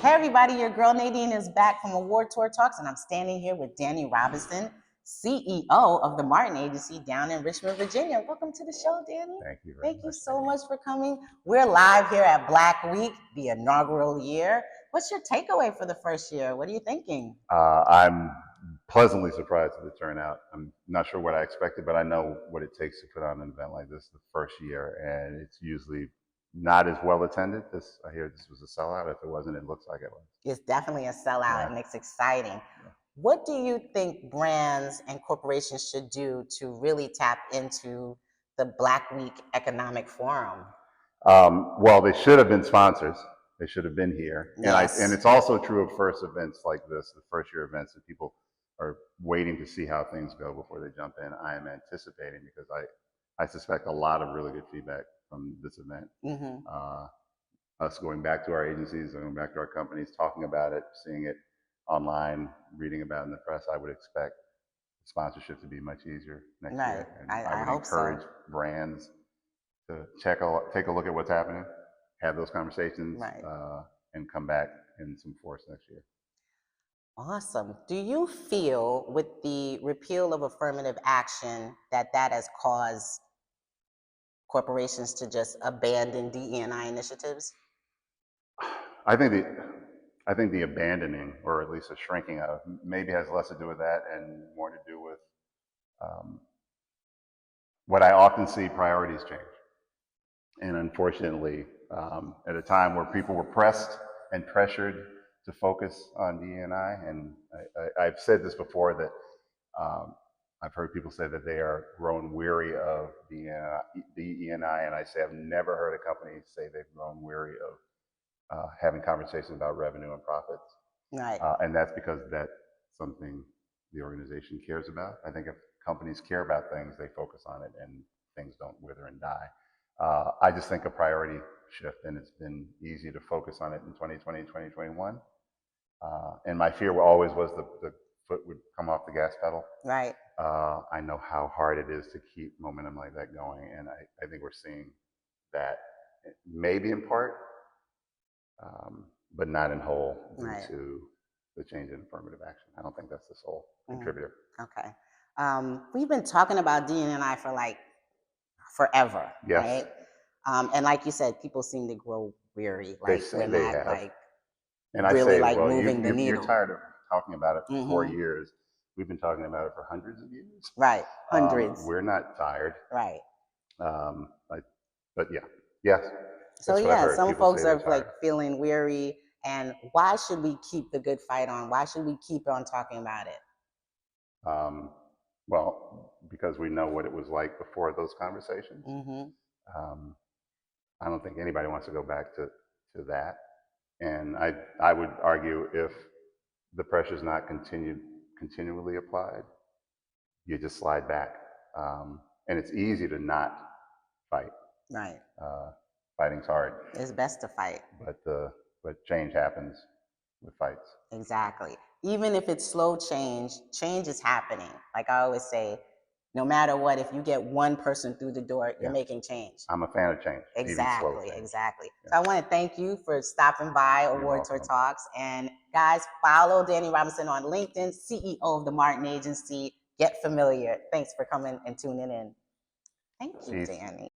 Hey everybody, your girl Nadine is back from Award Tour Talks, and I'm standing here with Danny Robinson, CEO of the Martin Agency down in Richmond, Virginia. Welcome to the show, Danny. Thank you. Thank you so much for coming. We're live here at Blackweek, the inaugural year. What's your takeaway for the first year? What are you thinking? I'm pleasantly surprised at the turnout. I'm not sure what I expected, but I know what it takes to put on an event like this the first year, and it's usually not as well attended. I hear this was a sellout. If it wasn't, it looks like it was. It's definitely a sellout, and it's exciting. Yeah. What do you think brands and corporations should do to really tap into the Blackweek Economic Forum? Well, they should have been sponsors. They should have been here. Yes. And it's also true of first events like this, the first year events, that people are waiting to see how things go before they jump in. I am anticipating, because I suspect a lot of really good feedback from this event. Mm-hmm. Us going back to our agencies, going back to our companies, talking about it, seeing it online, reading about it in the press, I would expect sponsorship to be much easier next year. And I would encourage brands to take a look at what's happening, have those conversations, and come back in some force next year. Awesome. Do you feel with the repeal of affirmative action that has caused corporations to just abandon DE&I initiatives? I think the abandoning, or at least a shrinking of, maybe has less to do with that and more to do with what I often see: priorities change. And unfortunately, at a time where people were pressed and pressured to focus on DE&I, and I've said this before, that I've heard people say that they are grown weary of DE&I, and I say I've never heard a company say they've grown weary of having conversations about revenue and profits. Right. And that's because that's something the organization cares about. I think if companies care about things, they focus on it, and things don't wither and die. I just think a priority shift, and it's been easy to focus on it in 2020 and 2021. And my fear always was the foot would come off the gas pedal. Right. I know how hard it is to keep momentum like that going, and I think we're seeing that, maybe in part, but not in whole, due to the change in affirmative action. I don't think that's the sole contributor. Okay. We've been talking about DE&I for like forever, right? And like you said, people seem to grow weary. Like we're not like really like moving the needle. You're tired of talking about it for 4 years. We've been talking about it for hundreds of years. Right, hundreds. We're not tired. Right. But yeah, yes. So yeah, some folks are like feeling weary. And why should we keep the good fight on? Why should we keep on talking about it? Well, because we know what it was like before those conversations. I don't think anybody wants to go back to that. And I would argue, if the pressure is not continually applied, you just slide back. And it's easy to not fight. Right. Fighting's hard. It's best to fight. But change happens with fights. Exactly. Even if it's slow change, change is happening. Like I always say, no matter what, if you get one person through the door, you're making change. I'm a fan of change. Exactly, exactly. Yeah. So I want to thank you for stopping by Award Tour Talks. And guys, follow Danny Robinson on LinkedIn, CEO of the Martin Agency. Get familiar. Thanks for coming and tuning in. Thank you, Danny.